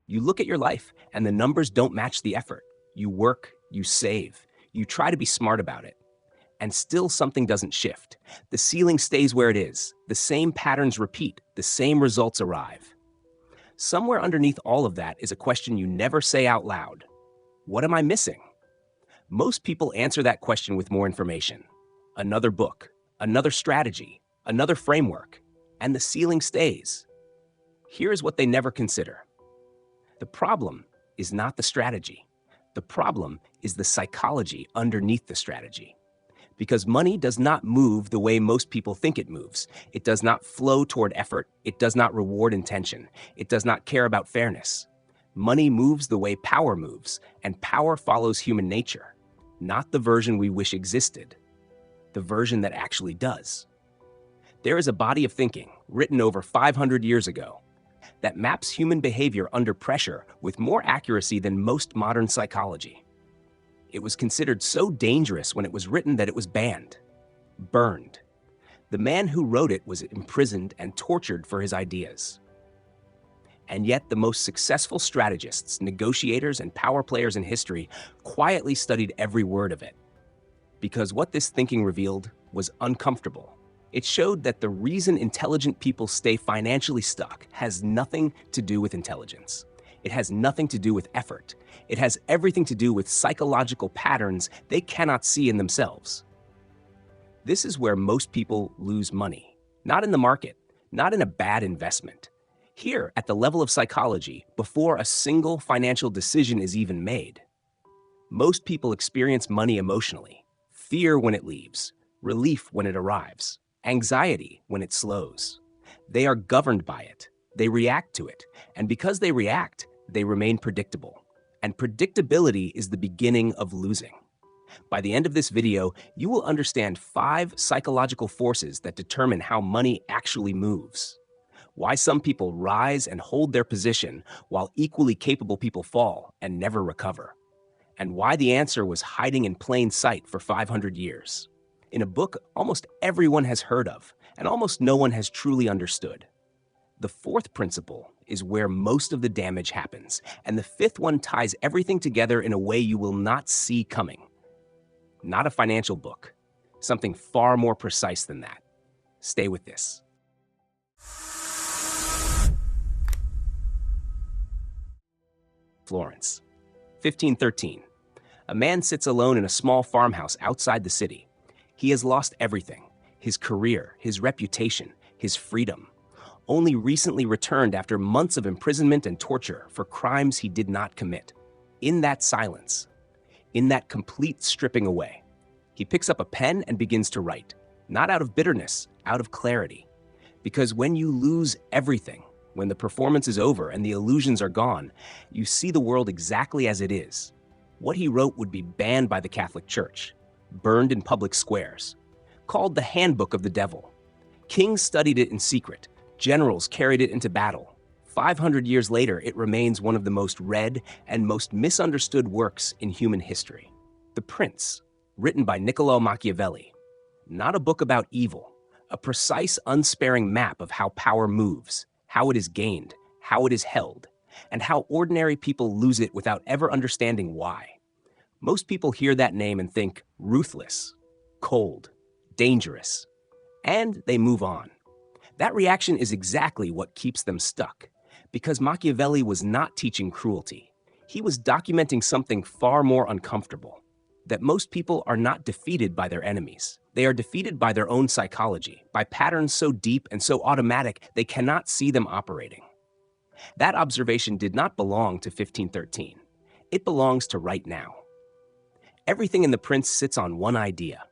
You look at your life and the numbers don't match the effort. You work, you save, you try to be smart about it. And still something doesn't shift. The ceiling stays where it is. The same patterns repeat. The same results arrive. Somewhere underneath all of that is a question you never say out loud. What am I missing? Most people answer that question with more information. Another book, another strategy, another framework, and the ceiling stays. Here's what they never consider. The problem is not the strategy. The problem is the psychology underneath the strategy. Because money does not move the way most people think it moves. It does not flow toward effort. It does not reward intention. It does not care about fairness. Money moves the way power moves, and power follows human nature, not the version we wish existed, the version that actually does. There is a body of thinking, written over 500 years ago, that maps human behavior under pressure with more accuracy than most modern psychology. It was considered so dangerous when it was written that it was banned, burned. The man who wrote it was imprisoned and tortured for his ideas. And yet the most successful strategists, negotiators, and power players in history quietly studied every word of it. Because what this thinking revealed was uncomfortable. It showed that the reason intelligent people stay financially stuck has nothing to do with intelligence. It has nothing to do with effort. It has everything to do with psychological patterns they cannot see in themselves. This is where most people lose money. Not in the market, not in a bad investment. Here, at the level of psychology, before a single financial decision is even made. Most people experience money emotionally. Fear when it leaves, relief when it arrives, anxiety when it slows. They are governed by it. They react to it. And because they react, they remain predictable. And predictability is the beginning of losing. By the end of this video, you will understand 5 psychological forces that determine how money actually moves. Why some people rise and hold their position while equally capable people fall and never recover. And why the answer was hiding in plain sight for 500 years. In a book almost everyone has heard of and almost no one has truly understood. The 4th principle is where most of the damage happens, and the 5th one ties everything together in a way you will not see coming. Not a financial book, something far more precise than that. Stay with this. Florence, 1513. A man sits alone in a small farmhouse outside the city. He has lost everything: his career, his reputation, his freedom. Only recently returned after months of imprisonment and torture for crimes he did not commit. In that silence, in that complete stripping away, he picks up a pen and begins to write, not out of bitterness, out of clarity. Because when you lose everything, when the performance is over and the illusions are gone, you see the world exactly as it is. What he wrote would be banned by the Catholic Church, burned in public squares, called the Handbook of the Devil. Kings studied it in secret. Generals carried it into battle. 500 years later, it remains one of the most read and most misunderstood works in human history. The Prince, written by Niccolò Machiavelli. Not a book about evil, a precise, unsparing map of how power moves, how it is gained, how it is held, and how ordinary people lose it without ever understanding why. Most people hear that name and think ruthless, cold, dangerous, and they move on. That reaction is exactly what keeps them stuck, because Machiavelli was not teaching cruelty. He was documenting something far more uncomfortable, that most people are not defeated by their enemies. They are defeated by their own psychology, by patterns so deep and so automatic they cannot see them operating. That observation did not belong to 1513. It belongs to right now. Everything in The Prince sits on one idea.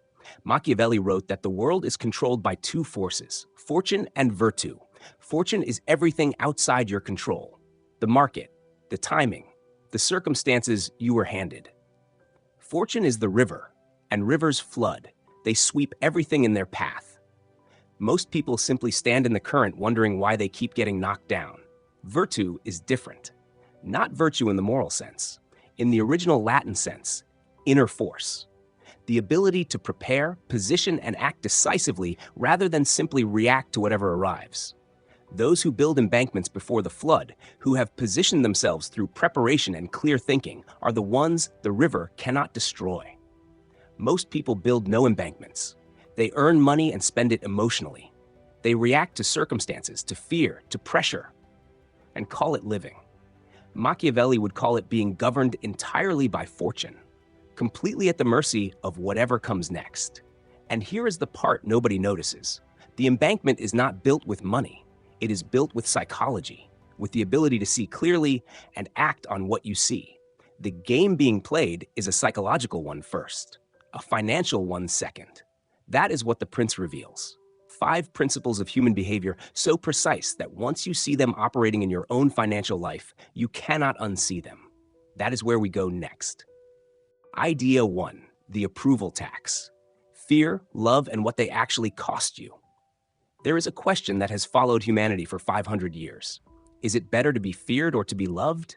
Machiavelli wrote that the world is controlled by 2 forces, fortune and virtue. Fortune is everything outside your control. The market, the timing, the circumstances you were handed. Fortune is the river, and rivers flood. They sweep everything in their path. Most people simply stand in the current wondering why they keep getting knocked down. Virtue is different. Not virtue in the moral sense. In the original Latin sense, inner force. The ability to prepare, position, and act decisively rather than simply react to whatever arrives. Those who build embankments before the flood, who have positioned themselves through preparation and clear thinking, are the ones the river cannot destroy. Most people build no embankments. They earn money and spend it emotionally. They react to circumstances, to fear, to pressure, and call it living. Machiavelli would call it being governed entirely by fortune, completely at the mercy of whatever comes next. And here is the part nobody notices. The embankment is not built with money. It is built with psychology, with the ability to see clearly and act on what you see. The game being played is a psychological one first, a financial one second. That is what the Prince reveals. 5 principles of human behavior so precise that once you see them operating in your own financial life, you cannot unsee them. That is where we go next. Idea 1, the approval tax. Fear, love, and what they actually cost you. There is a question that has followed humanity for 500 years. Is it better to be feared or to be loved?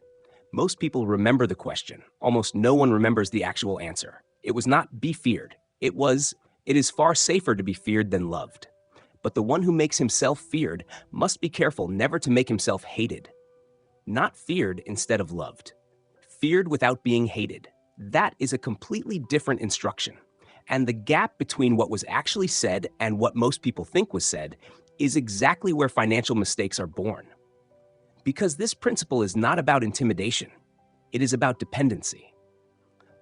Most people remember the question. Almost no one remembers the actual answer. It was not be feared. It is far safer to be feared than loved. But the one who makes himself feared must be careful never to make himself hated. Not feared instead of loved. Feared without being hated. That is a completely different instruction. And the gap between what was actually said and what most people think was said is exactly where financial mistakes are born. Because this principle is not about intimidation. It is about dependency.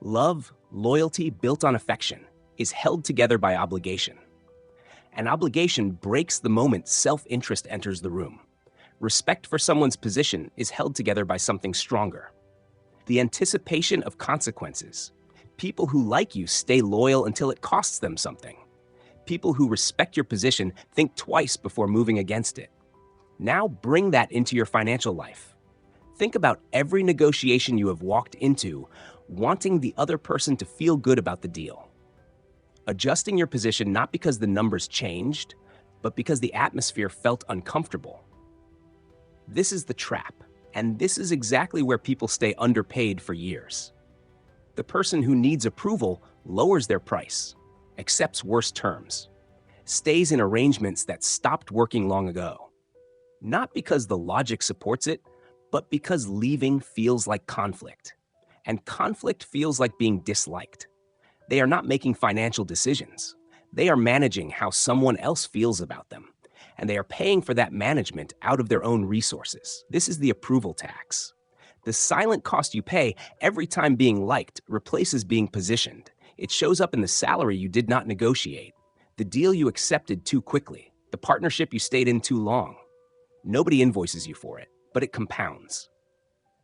Love, loyalty built on affection, is held together by obligation. An obligation breaks the moment self-interest enters the room. Respect for someone's position is held together by something stronger. The anticipation of consequences. People who like you stay loyal until it costs them something. People who respect your position think twice before moving against it. Now bring that into your financial life. Think about every negotiation you have walked into, wanting the other person to feel good about the deal. Adjusting your position not because the numbers changed, but because the atmosphere felt uncomfortable. This is the trap, and this is exactly where people stay underpaid for years. The person who needs approval lowers their price, accepts worse terms, stays in arrangements that stopped working long ago. Not because the logic supports it, but because leaving feels like conflict, and conflict feels like being disliked. They are not making financial decisions. They are managing how someone else feels about them, and they are paying for that management out of their own resources. This is the approval tax. The silent cost you pay every time being liked replaces being positioned. It shows up in the salary you did not negotiate, the deal you accepted too quickly, the partnership you stayed in too long. Nobody invoices you for it, but it compounds.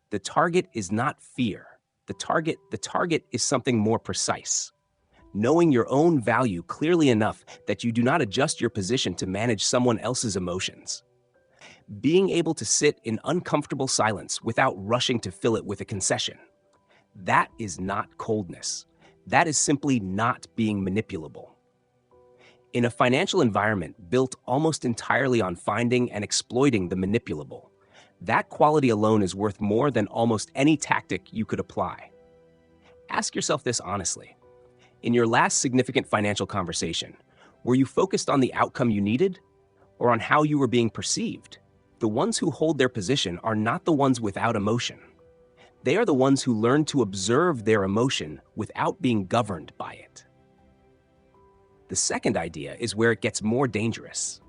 The target is not fear. The target is something more precise. Knowing your own value clearly enough that you do not adjust your position to manage someone else's emotions. Being able to sit in uncomfortable silence without rushing to fill it with a concession. That is not coldness. That is simply not being manipulable. In a financial environment built almost entirely on finding and exploiting the manipulable, that quality alone is worth more than almost any tactic you could apply. Ask yourself this honestly. In your last significant financial conversation, were you focused on the outcome you needed or on how you were being perceived? The ones who hold their position are not the ones without emotion. They are the ones who learn to observe their emotion without being governed by it. The second idea is where it gets more dangerous.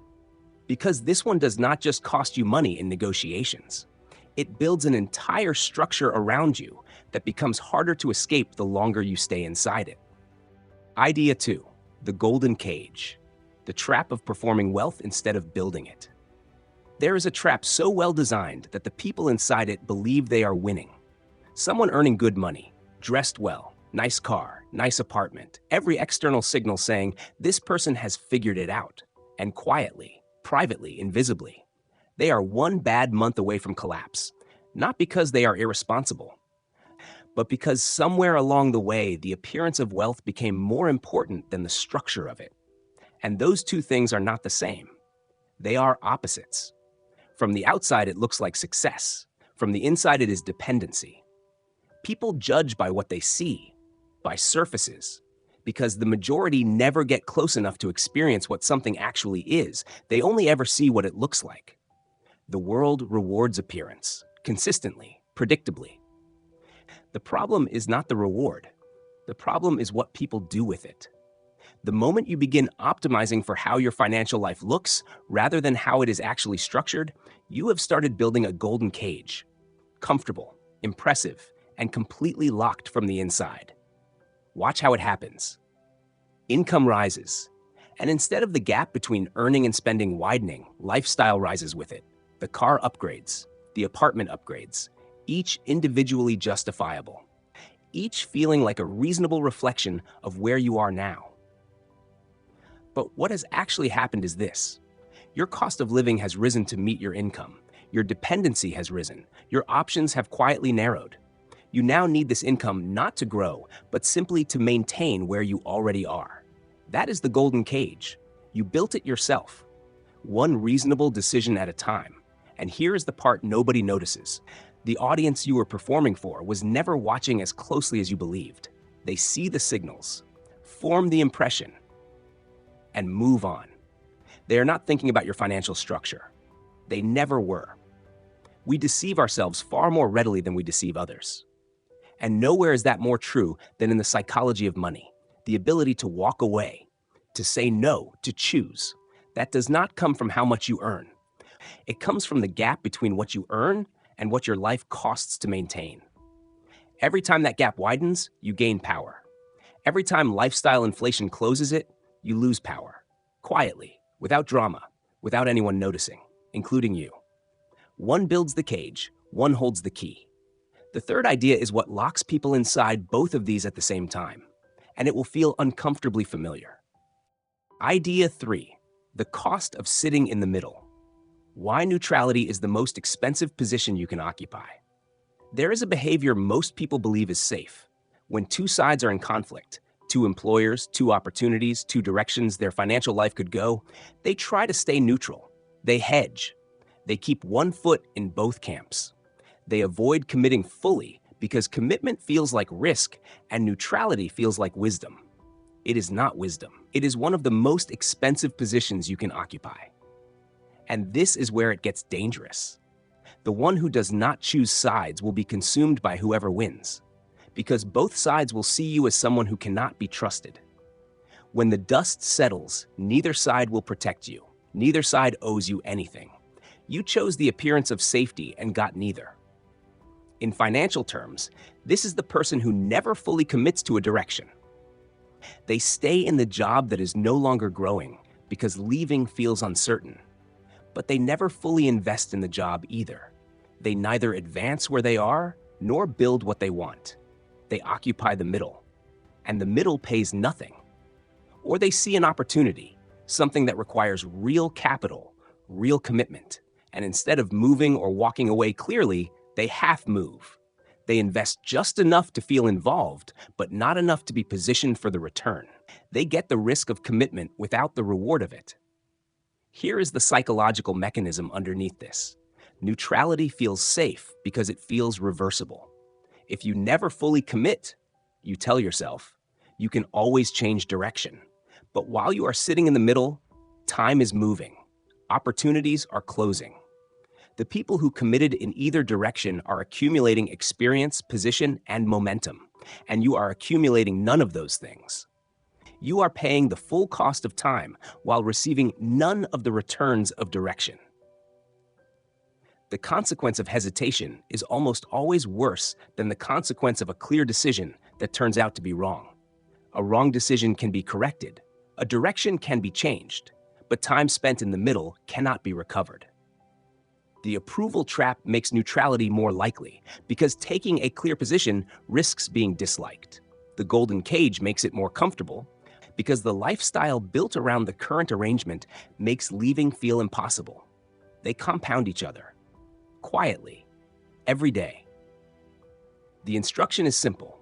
Because this one does not just cost you money in negotiations. It builds an entire structure around you that becomes harder to escape the longer you stay inside it. Idea 2, the golden cage, the trap of performing wealth instead of building it. There is a trap so well designed that the people inside it believe they are winning. Someone earning good money, dressed well, nice car, nice apartment, every external signal saying this person has figured it out, and quietly, privately, invisibly. They are one bad month away from collapse, not because they are irresponsible, but because somewhere along the way, the appearance of wealth became more important than the structure of it. And those two things are not the same. They are opposites. From the outside, it looks like success. From the inside, it is dependency. People judge by what they see, by surfaces, because the majority never get close enough to experience what something actually is. They only ever see what it looks like. The world rewards appearance, consistently, predictably. The problem is not the reward. The problem is what people do with it. The moment you begin optimizing for how your financial life looks rather than how it is actually structured, you have started building a golden cage. Comfortable, impressive, and completely locked from the inside. Watch how it happens. Income rises, and instead of the gap between earning and spending widening, lifestyle rises with it. The car upgrades, the apartment upgrades, each individually justifiable, each feeling like a reasonable reflection of where you are now. But what has actually happened is this. Your cost of living has risen to meet your income. Your dependency has risen. Your options have quietly narrowed. You now need this income not to grow, but simply to maintain where you already are. That is the golden cage. You built it yourself. One reasonable decision at a time. And here is the part nobody notices. The audience you were performing for was never watching as closely as you believed. They see the signals, form the impression, and move on. They are not thinking about your financial structure. They never were. We deceive ourselves far more readily than we deceive others. And nowhere is that more true than in the psychology of money, the ability to walk away, to say no, to choose. That does not come from how much you earn. It comes from the gap between what you earn and what your life costs to maintain. Every time that gap widens, you gain power. Every time lifestyle inflation closes it, you lose power. Quietly, without drama, without anyone noticing, including you. One builds the cage, one holds the key. The third idea is what locks people inside both of these at the same time, and it will feel uncomfortably familiar. Idea 3, the cost of sitting in the middle. Why neutrality is the most expensive position you can occupy. There is a behavior most people believe is safe. When two sides are in conflict, two employers, two opportunities, two directions their financial life could go, they try to stay neutral. They hedge. They keep one foot in both camps. They avoid committing fully because commitment feels like risk and neutrality feels like wisdom. It is not wisdom. It is one of the most expensive positions you can occupy. And this is where it gets dangerous. The one who does not choose sides will be consumed by whoever wins, because both sides will see you as someone who cannot be trusted. When the dust settles, neither side will protect you. Neither side owes you anything. You chose the appearance of safety and got neither. In financial terms, this is the person who never fully commits to a direction. They stay in the job that is no longer growing because leaving feels uncertain. But they never fully invest in the job either. They neither advance where they are nor build what they want. They occupy the middle, and the middle pays nothing. Or they see an opportunity, something that requires real capital, real commitment, and instead of moving or walking away clearly, they half move. They invest just enough to feel involved, but not enough to be positioned for the return. They get the risk of commitment without the reward of it. Here is the psychological mechanism underneath this. Neutrality feels safe because it feels reversible. If you never fully commit, you tell yourself, you can always change direction. But while you are sitting in the middle, time is moving. Opportunities are closing. The people who committed in either direction are accumulating experience, position, and momentum, and you are accumulating none of those things. You are paying the full cost of time while receiving none of the returns of direction. The consequence of hesitation is almost always worse than the consequence of a clear decision that turns out to be wrong. A wrong decision can be corrected. A direction can be changed, but time spent in the middle cannot be recovered. The approval trap makes neutrality more likely because taking a clear position risks being disliked. The golden cage makes it more comfortable because the lifestyle built around the current arrangement makes leaving feel impossible. They compound each other, quietly, every day. The instruction is simple.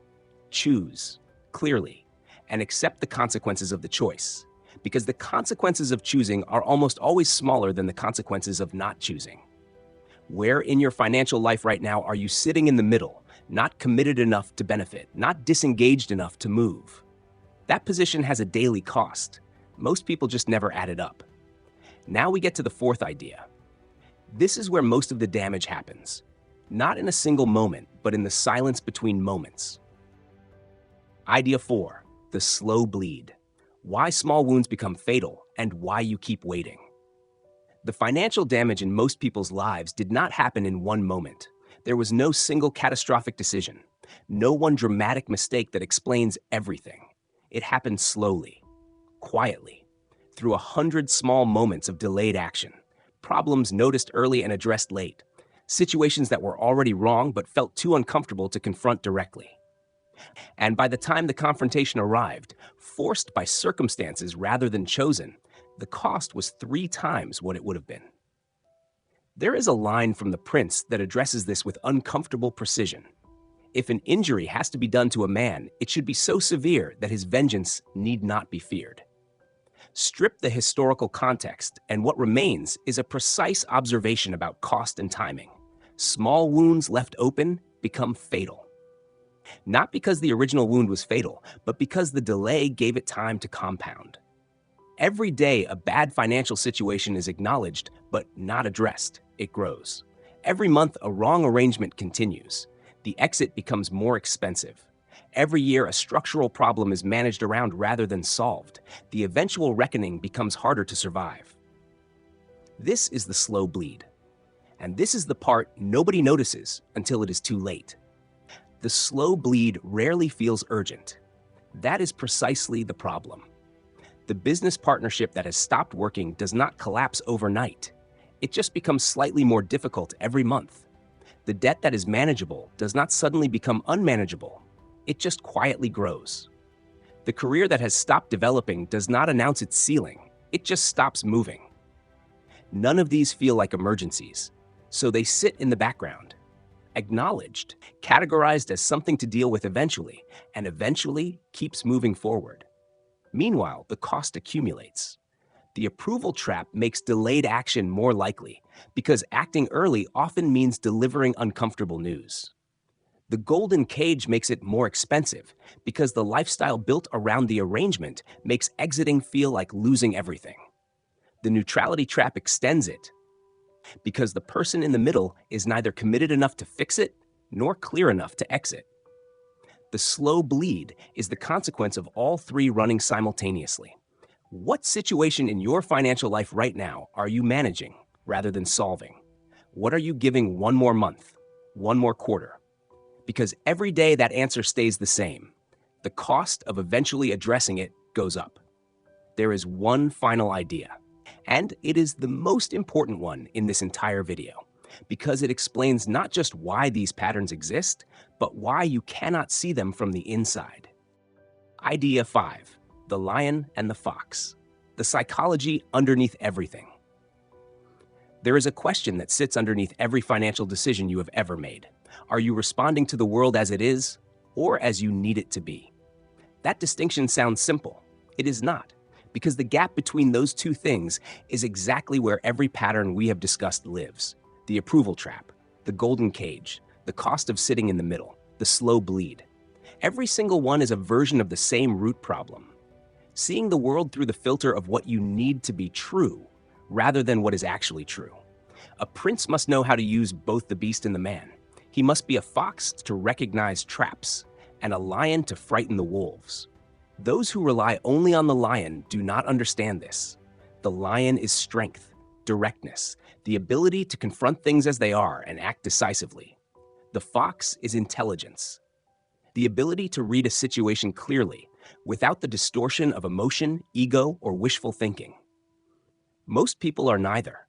Choose, clearly, and accept the consequences of the choice, because the consequences of choosing are almost always smaller than the consequences of not choosing. Where in your financial life right now are you sitting in the middle, not committed enough to benefit, not disengaged enough to move? That position has a daily cost. Most people just never add it up. Now we get to the fourth idea. This is where most of the damage happens. Not in a single moment, but in the silence between moments. Idea 4. The slow bleed. Why small wounds become fatal and why you keep waiting. The financial damage in most people's lives did not happen in one moment. There was no single catastrophic decision, no one dramatic mistake that explains everything. It happened slowly, quietly, through 100 small moments of delayed action, problems noticed early and addressed late, situations that were already wrong but felt too uncomfortable to confront directly. And by the time the confrontation arrived, forced by circumstances rather than chosen, the cost was 3 times what it would have been. There is a line from The Prince that addresses this with uncomfortable precision. If an injury has to be done to a man, it should be so severe that his vengeance need not be feared. Strip the historical context, and what remains is a precise observation about cost and timing. Small wounds left open become fatal. Not because the original wound was fatal, but because the delay gave it time to compound. Every day, a bad financial situation is acknowledged, but not addressed. It grows. Every month, a wrong arrangement continues. The exit becomes more expensive. Every year, a structural problem is managed around rather than solved. The eventual reckoning becomes harder to survive. This is the slow bleed. And this is the part nobody notices until it is too late. The slow bleed rarely feels urgent. That is precisely the problem. The business partnership that has stopped working does not collapse overnight. It just becomes slightly more difficult every month. The debt that is manageable does not suddenly become unmanageable. It just quietly grows. The career that has stopped developing does not announce its ceiling. It just stops moving. None of these feel like emergencies, so they sit in the background. Acknowledged, categorized as something to deal with eventually, and eventually keeps moving forward. Meanwhile, the cost accumulates. The approval trap makes delayed action more likely, because acting early often means delivering uncomfortable news. The golden cage makes it more expensive, because the lifestyle built around the arrangement makes exiting feel like losing everything. The neutrality trap extends it, because the person in the middle is neither committed enough to fix it, nor clear enough to exit. The slow bleed is the consequence of all 3 running simultaneously. What situation in your financial life right now are you managing rather than solving? What are you giving one more month, one more quarter? Because every day that answer stays the same. The cost of eventually addressing it goes up. There is one final idea, and it is the most important one in this entire video, because it explains not just why these patterns exist, but why you cannot see them from the inside. Idea 5. The lion and the fox. The psychology underneath everything. There is a question that sits underneath every financial decision you have ever made. Are you responding to the world as it is, or as you need it to be? That distinction sounds simple. It is not, because the gap between those 2 things is exactly where every pattern we have discussed lives. The approval trap, the golden cage, the cost of sitting in the middle, the slow bleed. Every single one is a version of the same root problem. Seeing the world through the filter of what you need to be true, rather than what is actually true. A prince must know how to use both the beast and the man. He must be a fox to recognize traps, and a lion to frighten the wolves. Those who rely only on the lion do not understand this. The lion is strength, directness, the ability to confront things as they are and act decisively. The fox is intelligence, the ability to read a situation clearly without the distortion of emotion, ego, or wishful thinking. Most people are neither,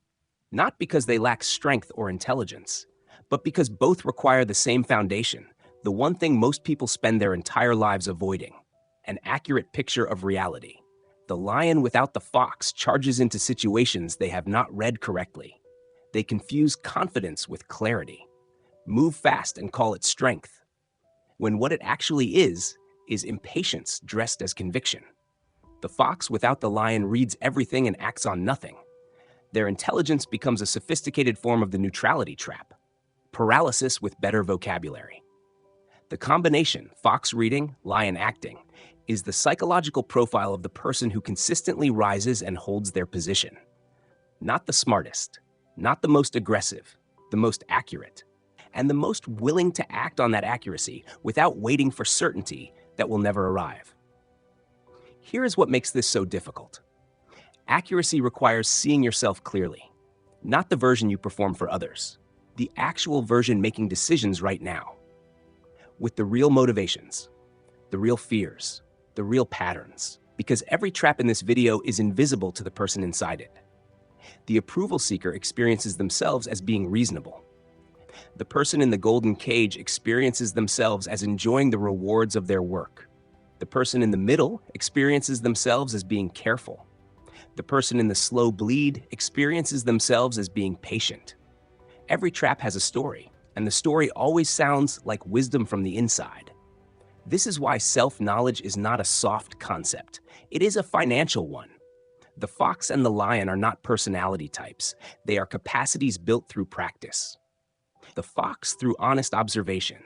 not because they lack strength or intelligence, but because both require the same foundation, the one thing most people spend their entire lives avoiding: an accurate picture of reality. The lion without the fox charges into situations they have not read correctly. They confuse confidence with clarity, move fast and call it strength, when what it actually is impatience dressed as conviction. The fox without the lion reads everything and acts on nothing. Their intelligence becomes a sophisticated form of the neutrality trap, paralysis with better vocabulary. The combination, fox reading, lion acting, is the psychological profile of the person who consistently rises and holds their position. Not the smartest, not the most aggressive, the most accurate, and the most willing to act on that accuracy without waiting for certainty that will never arrive. Here is what makes this so difficult. Accuracy requires seeing yourself clearly, not the version you perform for others, the actual version making decisions right now, with the real motivations, the real fears, the real patterns, because every trap in this video is invisible to the person inside it. The approval seeker experiences themselves as being reasonable. The person in the golden cage experiences themselves as enjoying the rewards of their work. The person in the middle experiences themselves as being careful. The person in the slow bleed experiences themselves as being patient. Every trap has a story, and the story always sounds like wisdom from the inside. This is why self-knowledge is not a soft concept. It is a financial one. The fox and the lion are not personality types. They are capacities built through practice. The fox through honest observation,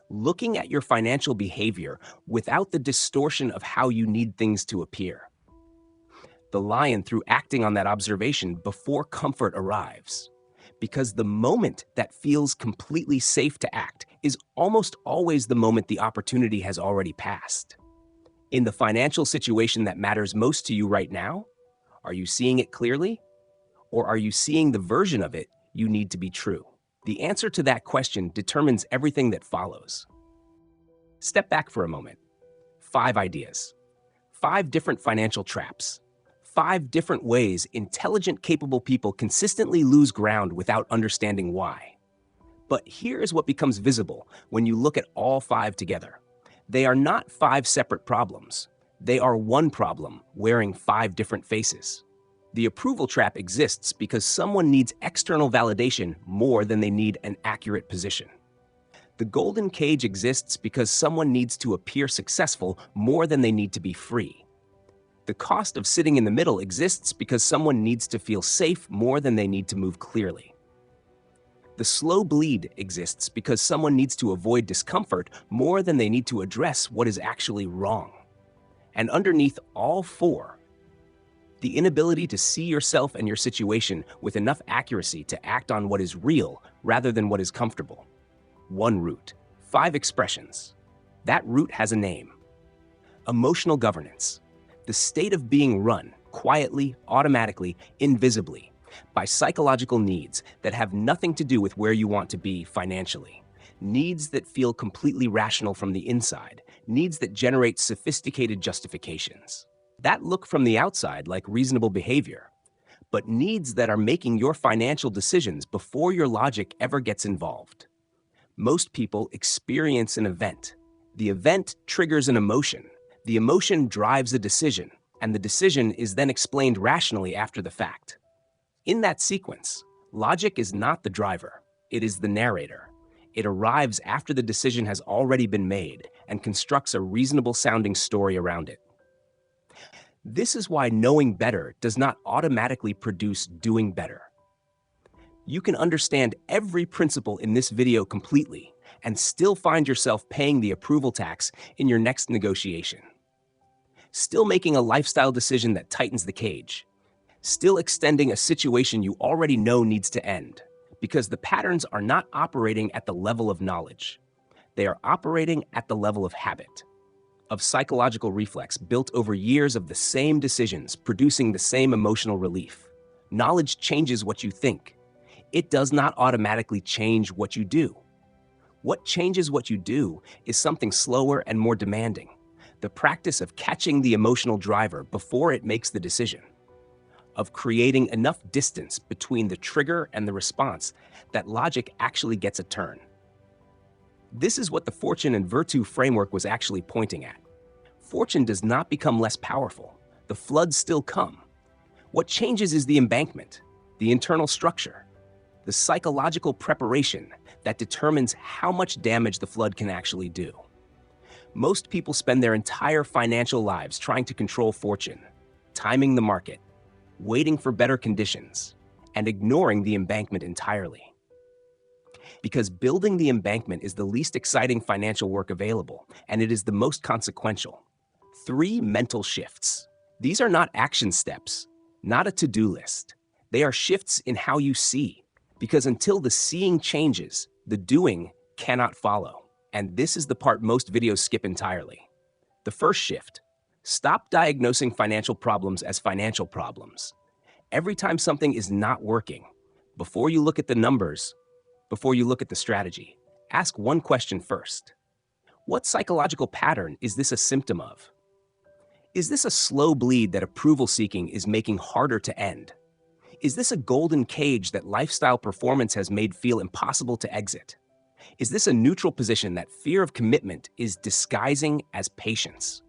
looking at your financial behavior without the distortion of how you need things to appear. The lion through acting on that observation before comfort arrives. Because the moment that feels completely safe to act is almost always the moment the opportunity has already passed. In the financial situation that matters most to you right now, are you seeing it clearly? Or are you seeing the version of it you need to be true? The answer to that question determines everything that follows. Step back for a moment. 5 ideas. 5 different financial traps. 5 different ways intelligent, capable people consistently lose ground without understanding why. But here is what becomes visible when you look at all 5 together. They are not 5 separate problems. They are one problem wearing 5 different faces. The approval trap exists because someone needs external validation more than they need an accurate position. The golden cage exists because someone needs to appear successful more than they need to be free. The cost of sitting in the middle exists because someone needs to feel safe more than they need to move clearly. The slow bleed exists because someone needs to avoid discomfort more than they need to address what is actually wrong. And underneath all 4, the inability to see yourself and your situation with enough accuracy to act on what is real rather than what is comfortable. 1 root, 5 expressions. That root has a name. Emotional governance. The state of being run, quietly, automatically, invisibly, by psychological needs that have nothing to do with where you want to be financially. Needs that feel completely rational from the inside. Needs that generate sophisticated justifications. That look from the outside like reasonable behavior, but needs that are making your financial decisions before your logic ever gets involved. Most people experience an event. The event triggers an emotion. The emotion drives a decision, and the decision is then explained rationally after the fact. In that sequence, logic is not the driver, it is the narrator. It arrives after the decision has already been made and constructs a reasonable-sounding story around it. This is why knowing better does not automatically produce doing better. You can understand every principle in this video completely and still find yourself paying the approval tax in your next negotiation. Still making a lifestyle decision that tightens the cage. Still extending a situation you already know needs to end, because the patterns are not operating at the level of knowledge. They are operating at the level of habit, of psychological reflex built over years of the same decisions, producing the same emotional relief. Knowledge changes what you think. It does not automatically change what you do. What changes what you do is something slower and more demanding. The practice of catching the emotional driver before it makes the decision. Of creating enough distance between the trigger and the response that logic actually gets a turn. This is what the fortune and virtue framework was actually pointing at. Fortune does not become less powerful. The floods still come. What changes is the embankment, the internal structure, the psychological preparation that determines how much damage the flood can actually do. Most people spend their entire financial lives trying to control fortune, timing the market, waiting for better conditions, and ignoring the embankment entirely. Because building the embankment is the least exciting financial work available, and it is the most consequential. 3 mental shifts. These are not action steps, not a to-do list. They are shifts in how you see, because until the seeing changes, the doing cannot follow. And this is the part most videos skip entirely. The first shift: stop diagnosing financial problems as financial problems. Every time something is not working, before you look at the numbers, before you look at the strategy, ask one question first. What psychological pattern is this a symptom of? Is this a slow bleed that approval seeking is making harder to end? Is this a golden cage that lifestyle performance has made feel impossible to exit? Is this a neutral position that fear of commitment is disguising as patience?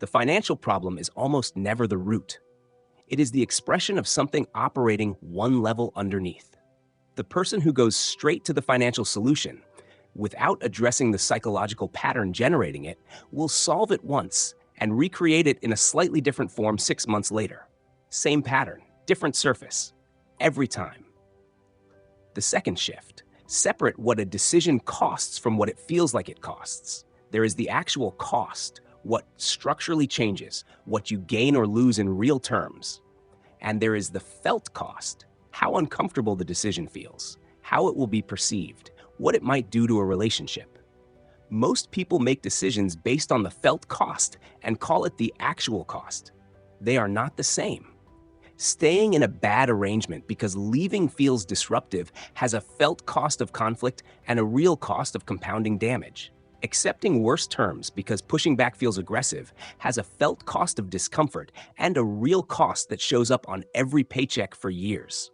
The financial problem is almost never the root. It is the expression of something operating one level underneath. The person who goes straight to the financial solution, without addressing the psychological pattern generating it, will solve it once and recreate it in a slightly different form 6 months later. Same pattern, different surface, every time. The second shift: separate what a decision costs from what it feels like it costs. There is the actual cost, what structurally changes, what you gain or lose in real terms. And there is the felt cost, how uncomfortable the decision feels, how it will be perceived, what it might do to a relationship. Most people make decisions based on the felt cost and call it the actual cost. They are not the same. Staying in a bad arrangement because leaving feels disruptive has a felt cost of conflict and a real cost of compounding damage. Accepting worse terms because pushing back feels aggressive has a felt cost of discomfort and a real cost that shows up on every paycheck for years.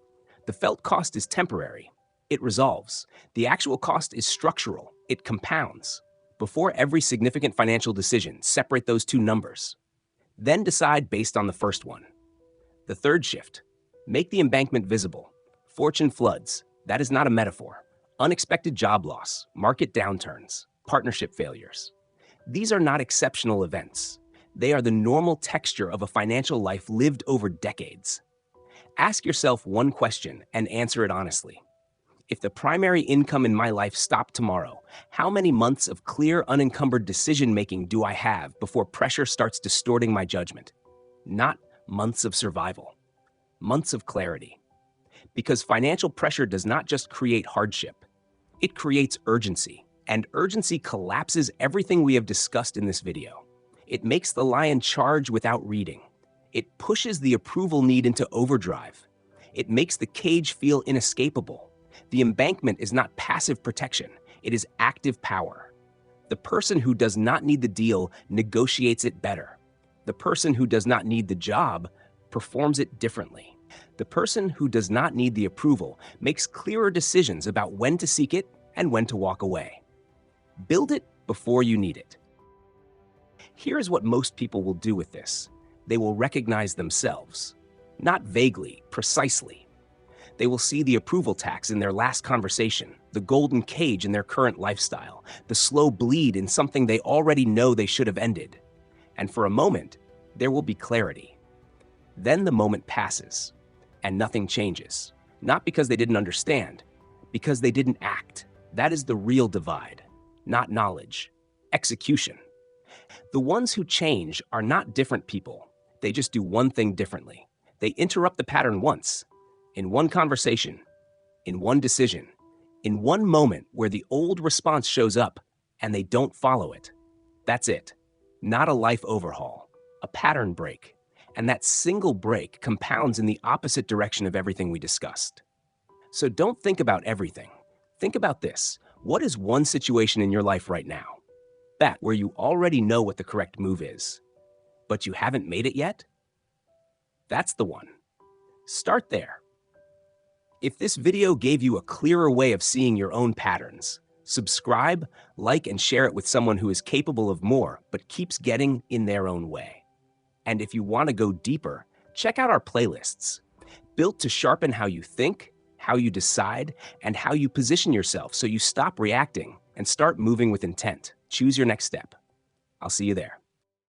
The felt cost is temporary. It resolves. The actual cost is structural. It compounds. Before every significant financial decision, separate those two numbers. Then decide based on the first one. The third shift: make the embankment visible. Fortune floods. That is not a metaphor. Unexpected job loss, market downturns, partnership failures. These are not exceptional events. They are the normal texture of a financial life lived over decades. Ask yourself one question and answer it honestly. If the primary income in my life stopped tomorrow, how many months of clear, unencumbered decision-making do I have before pressure starts distorting my judgment? Not months of survival, months of clarity. Because financial pressure does not just create hardship, it creates urgency, and urgency collapses everything we have discussed in this video. It makes the lion charge without reading. It pushes the approval need into overdrive. It makes the cage feel inescapable. The embankment is not passive protection, it is active power. The person who does not need the deal negotiates it better. The person who does not need the job performs it differently. The person who does not need the approval makes clearer decisions about when to seek it and when to walk away. Build it before you need it. Here is what most people will do with this. They will recognize themselves, not vaguely, precisely. They will see the approval tax in their last conversation, the golden cage in their current lifestyle, the slow bleed in something they already know they should have ended. And for a moment, there will be clarity. Then the moment passes, and nothing changes. Not because they didn't understand, because they didn't act. That is the real divide, not knowledge, execution. The ones who change are not different people. They just do one thing differently. They interrupt the pattern once, in one conversation, in one decision, in one moment where the old response shows up and they don't follow it. That's it. Not a life overhaul, a pattern break. And that single break compounds in the opposite direction of everything we discussed. So don't think about everything. Think about this. What is one situation in your life right now? That where you already know what the correct move is, but you haven't made it yet? That's the one. Start there. If this video gave you a clearer way of seeing your own patterns, subscribe, like, and share it with someone who is capable of more but keeps getting in their own way. And if you want to go deeper, check out our playlists, built to sharpen how you think, how you decide, and how you position yourself so you stop reacting and start moving with intent. Choose your next step. I'll see you there.